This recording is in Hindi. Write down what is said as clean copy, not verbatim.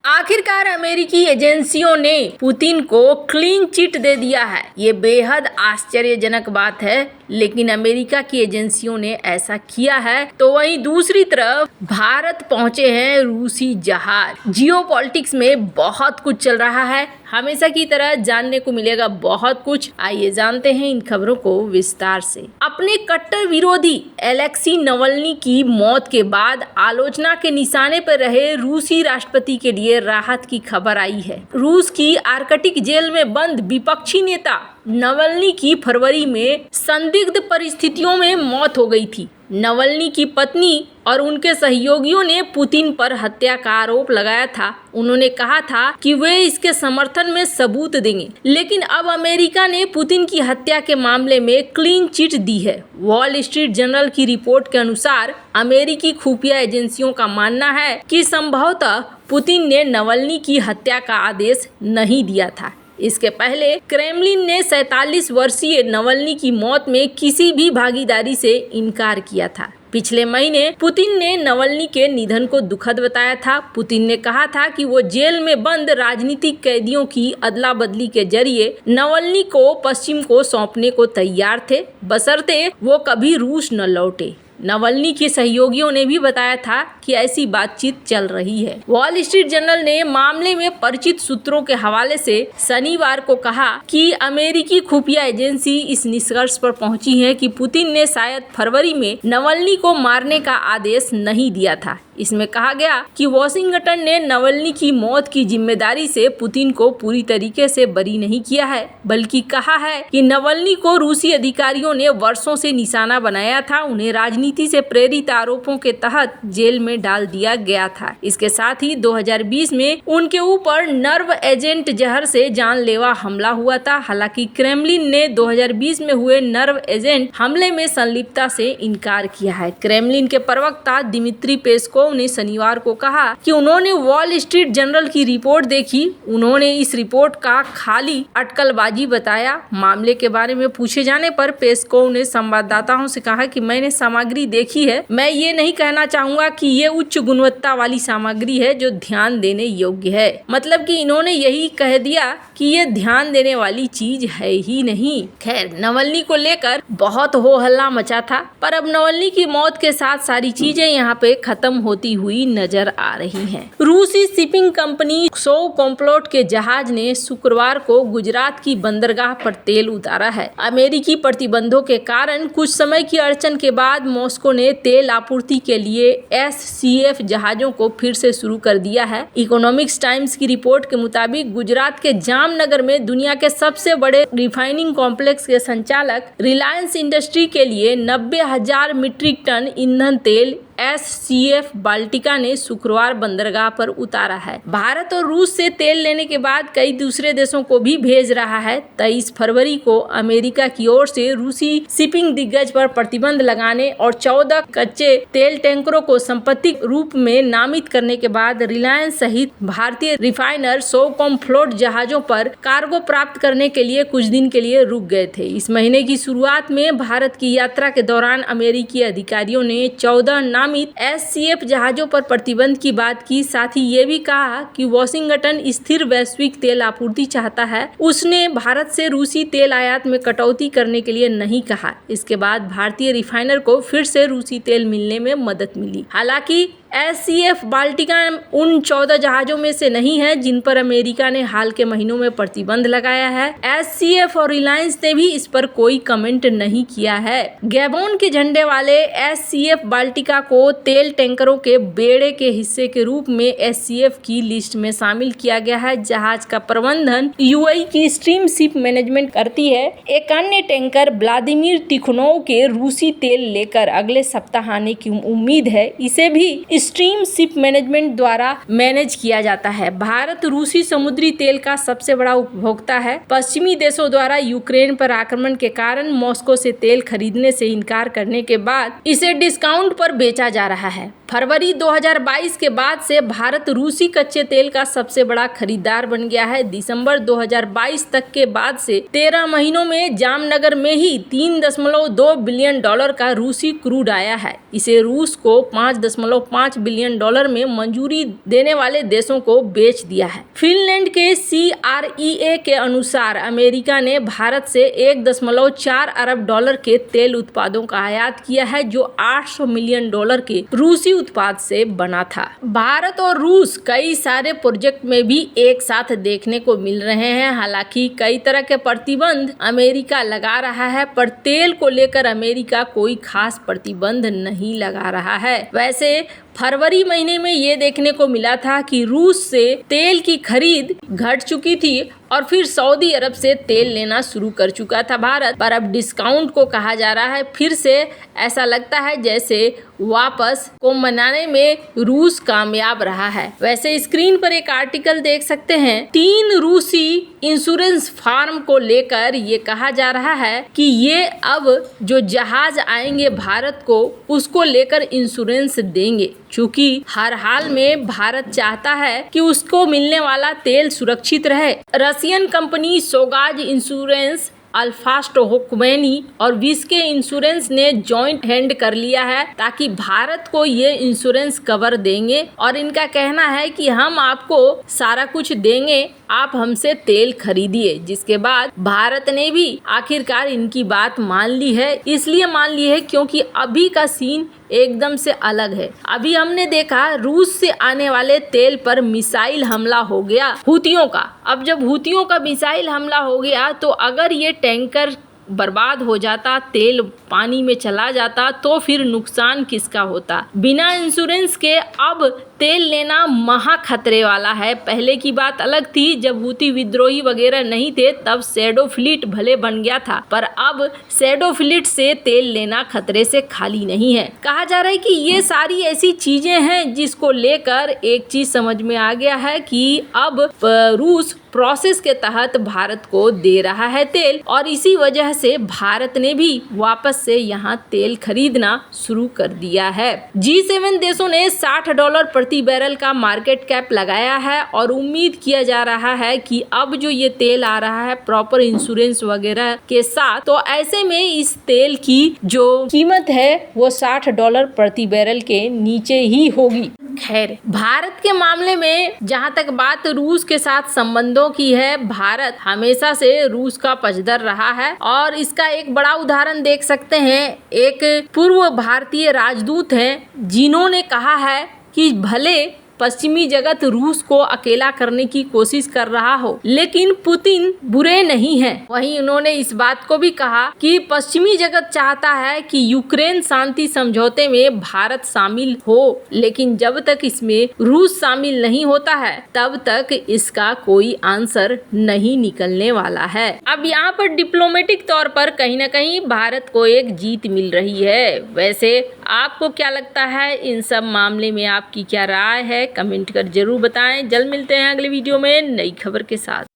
आखिरकार अमेरिकी एजेंसियों ने पुतिन को क्लीन चिट दे दिया है। ये बेहद आश्चर्यजनक बात है, लेकिन अमेरिका की एजेंसियों ने ऐसा किया है तो वहीं दूसरी तरफ भारत पहुंचे हैं रूसी जहाज। जियोपॉलिटिक्स में बहुत कुछ चल रहा है, हमेशा की तरह जानने को मिलेगा बहुत कुछ। आइए जानते हैं इन खबरों को विस्तार से। अपने कट्टर विरोधी एलेक्सी नवल्नी की मौत के बाद आलोचना के निशाने पर रहे रूसी राष्ट्रपति के लिए राहत की खबर आई है। रूस की आर्कटिक जेल में बंद विपक्षी नेता नवल्नी की फरवरी में संदिग्ध परिस्थितियों में मौत हो गई थी। नवल्नी की पत्नी और उनके सहयोगियों ने पुतिन पर हत्या का आरोप लगाया था। उन्होंने कहा था कि वे इसके समर्थन में सबूत देंगे, लेकिन अब अमेरिका ने पुतिन की हत्या के मामले में क्लीन चिट दी है। वॉल स्ट्रीट जर्नल की रिपोर्ट के अनुसार अमेरिकी खुफिया एजेंसियों का मानना है कि संभवतः पुतिन ने नवल्नी की हत्या का आदेश नहीं दिया था। इसके पहले क्रेमलिन ने 47 वर्षीय नवल्नी की मौत में किसी भी भागीदारी से इनकार किया था। पिछले महीने पुतिन ने नवल्नी के निधन को दुखद बताया था। पुतिन ने कहा था कि वो जेल में बंद राजनीतिक कैदियों की अदला बदली के जरिए नवल्नी को पश्चिम को सौंपने को तैयार थे, बशर्ते वो कभी रूस न लौटे। नवल्नी के सहयोगियों ने भी बताया था कि ऐसी बातचीत चल रही है। वॉल स्ट्रीट जर्नल ने मामले में परिचित सूत्रों के हवाले से शनिवार को कहा कि अमेरिकी खुफिया एजेंसी इस निष्कर्ष पर पहुंची है कि पुतिन ने शायद फरवरी में नवल्नी को मारने का आदेश नहीं दिया था। इसमें कहा गया कि वॉशिंगटन ने नवल्नी की मौत की जिम्मेदारी से पुतिन को पूरी तरीके से बरी नहीं किया है, बल्कि कहा है कि नवल्नी को रूसी अधिकारियों ने वर्षों से निशाना बनाया था। उन्हें राजनीति से प्रेरित आरोपों के तहत जेल में डाल दिया गया था। इसके साथ ही 2020 में उनके ऊपर नर्व एजेंट जहर से जानलेवा हमला हुआ था। हालांकि क्रेमलिन ने 2020 में हुए नर्व एजेंट हमले में संलिप्तता से इनकार किया है। क्रेमलिन के प्रवक्ता दिमित्री पेस्कोव ने शनिवार को कहा कि उन्होंने वॉल स्ट्रीट जर्नल की रिपोर्ट देखी। उन्होंने इस रिपोर्ट का खाली अटकलबाजी बताया। मामले के बारे में पूछे जाने पर पेस्कोव ने संवाददाताओं से कहा कि मैंने सामग्री देखी है। मैं ये नहीं कहना चाहूंगा कि ये उच्च गुणवत्ता वाली सामग्री है जो ध्यान देने योग्य है। मतलब कि इन्होंने यही कह दिया कि ये ध्यान देने वाली चीज है ही नहीं। खैर, नवल्नी को लेकर बहुत हो हल्ला मचा था, पर अब नवल्नी की मौत के साथ सारी चीजें यहाँ पे खत्म होती हुई नजर आ रही हैं। रूसी शिपिंग कंपनी सोवकॉम्फ्लोट के जहाज ने शुक्रवार को गुजरात की बंदरगाह पर तेल उतारा है। अमेरिकी प्रतिबंधों के कारण कुछ समय की अड़चन के बाद मॉस्को ने तेल आपूर्ति के लिए SCF जहाजों को फिर से शुरू कर दिया है। इकोनॉमिक्स टाइम्स की रिपोर्ट के मुताबिक गुजरात के जामनगर में दुनिया के सबसे बड़े रिफाइनिंग कॉम्प्लेक्स के संचालक रिलायंस इंडस्ट्री के लिए 90,000 मीट्रिक टन ईंधन तेल SCF बाल्टिका ने शुक्रवार बंदरगाह पर उतारा है। भारत और रूस से तेल लेने के बाद कई दूसरे देशों को भी भेज रहा है। 23 फरवरी को अमेरिका की ओर से रूसी शिपिंग दिग्गज पर प्रतिबंध लगाने और 14 कच्चे तेल टैंकरों को संपत्ति रूप में नामित करने के बाद रिलायंस सहित भारतीय रिफाइनर सोवकॉम्फ्लोट जहाजों पर कार्गो प्राप्त करने के लिए कुछ दिन के लिए रुक गए थे। इस महीने की शुरुआत में भारत की यात्रा के दौरान अमेरिकी अधिकारियों ने 14 SCF जहाजों पर प्रतिबंध की बात की। साथ ही ये भी कहा कि वॉशिंगटन स्थिर वैश्विक तेल आपूर्ति चाहता है। उसने भारत से रूसी तेल आयात में कटौती करने के लिए नहीं कहा। इसके बाद भारतीय रिफाइनर को फिर से रूसी तेल मिलने में मदद मिली। हालांकि SCF बाल्टिका उन 14 जहाजों में से नहीं है जिन पर अमेरिका ने हाल के महीनों में प्रतिबंध लगाया है। SCF और रिलायंस ने भी इस पर कोई कमेंट नहीं किया है। गैबोन के झंडे वाले SCF बाल्टिका को तेल टैंकरों के बेड़े के हिस्से के रूप में SCF की लिस्ट में शामिल किया गया है। जहाज का प्रबंधन UAE की स्ट्रीम शिप मैनेजमेंट करती है। एक अन्य टैंकर व्लादिमीर तिखोनोव के रूसी तेल लेकर अगले सप्ताह आने की उम्मीद है। इसे भी स्ट्रीम शिप मैनेजमेंट द्वारा मैनेज किया जाता है। भारत रूसी समुद्री तेल का सबसे बड़ा उपभोक्ता है। पश्चिमी देशों द्वारा यूक्रेन पर आक्रमण के कारण मॉस्को से तेल खरीदने से इनकार करने के बाद इसे डिस्काउंट पर बेचा जा रहा है। फरवरी 2022 के बाद से भारत रूसी कच्चे तेल का सबसे बड़ा खरीदार बन गया है। दिसंबर 2022 तक के बाद से 13 महीनों में जामनगर में ही $3.2 बिलियन का रूसी क्रूड आया है। इसे रूस को $5.5 $1.5 बिलियन में मंजूरी देने वाले देशों को बेच दिया है। फिनलैंड के CREA के अनुसार अमेरिका ने भारत से $1.4 अरब के तेल उत्पादों का आयात किया है, जो $800 मिलियन के रूसी उत्पाद से बना था। भारत और रूस कई सारे प्रोजेक्ट में भी एक साथ देखने को मिल रहे हैं। हालांकि कई तरह के प्रतिबंध अमेरिका लगा रहा है, पर तेल को लेकर अमेरिका कोई खास प्रतिबंध नहीं लगा रहा है। वैसे फरवरी महीने में ये देखने को मिला था कि रूस से तेल की खरीद घट चुकी थी और फिर सऊदी अरब से तेल लेना शुरू कर चुका था भारत, पर अब डिस्काउंट को कहा जा रहा है। फिर से ऐसा लगता है जैसे वापस को मनाने में रूस कामयाब रहा है। वैसे स्क्रीन पर एक आर्टिकल देख सकते हैं। 3 रूसी इंश्योरेंस फार्म को लेकर ये कहा जा रहा है कि ये अब जो जहाज आएंगे भारत को, उसको लेकर इंश्योरेंस देंगे, क्योंकि हर हाल में भारत चाहता है कि उसको मिलने वाला तेल सुरक्षित रहे। रशियन कंपनी सोगाज इंश्योरेंस, अल्फास्ट होकमैनी और विस्के इंश्योरेंस ने जॉइंट हैंड कर लिया है ताकि भारत को ये इंश्योरेंस कवर देंगे, और इनका कहना है कि हम आपको सारा कुछ देंगे, आप हमसे तेल खरीदिए। जिसके बाद भारत ने भी आखिरकार इनकी बात मान ली है। इसलिए मान ली है क्योंकि अभी का सीन एकदम से अलग है। अभी हमने देखा रूस से आने वाले तेल पर मिसाइल हमला हो गया हुतियों का। अब जब हुतियों का मिसाइल हमला हो गया, तो अगर ये टैंकर बर्बाद हो जाता, तेल पानी में चला जाता, तो फिर नुकसान किसका होता। बिना इंश्योरेंस के अब तेल लेना महा खतरे वाला है। पहले की बात अलग थी, जब हुती विद्रोही वगैरह नहीं थे, तब शैडो फ्लीट भले बन गया था, पर अब शैडो फ्लीट से तेल लेना खतरे से खाली नहीं है। कहा जा रहा है कि ये सारी ऐसी चीजें हैं जिसको लेकर एक चीज समझ में आ गया है कि अब रूस प्रोसेस के तहत भारत को दे रहा है तेल, और इसी वजह से भारत ने भी वापस से यहाँ तेल खरीदना शुरू कर दिया है। G7 देशों ने $60 प्रति बैरल का मार्केट कैप लगाया है, और उम्मीद किया जा रहा है कि अब जो ये तेल आ रहा है प्रॉपर इंश्योरेंस वगैरह के साथ, तो ऐसे में इस तेल की जो कीमत है वो $60 प्रति बैरल के नीचे ही होगी। खैर, भारत के मामले में जहाँ तक बात रूस के साथ संबंधों की है, भारत हमेशा से रूस का पक्षधर रहा है, और इसका एक बड़ा उदाहरण देख सकते हैं। एक पूर्व भारतीय राजदूत हैं जिन्होंने कहा है कि भले पश्चिमी जगत रूस को अकेला करने की कोशिश कर रहा हो, लेकिन पुतिन बुरे नहीं हैं। वहीं उन्होंने इस बात को भी कहा कि पश्चिमी जगत चाहता है कि यूक्रेन शांति समझौते में भारत शामिल हो, लेकिन जब तक इसमें रूस शामिल नहीं होता है तब तक इसका कोई आंसर नहीं निकलने वाला है। अब यहाँ पर डिप्लोमेटिक तौर पर कहीं न कहीं भारत को एक जीत मिल रही है। वैसे आपको क्या लगता है, इन सब मामले में आपकी क्या राय है, कमेंट कर जरूर बताएं। जल्द मिलते हैं अगले वीडियो में नई खबर के साथ।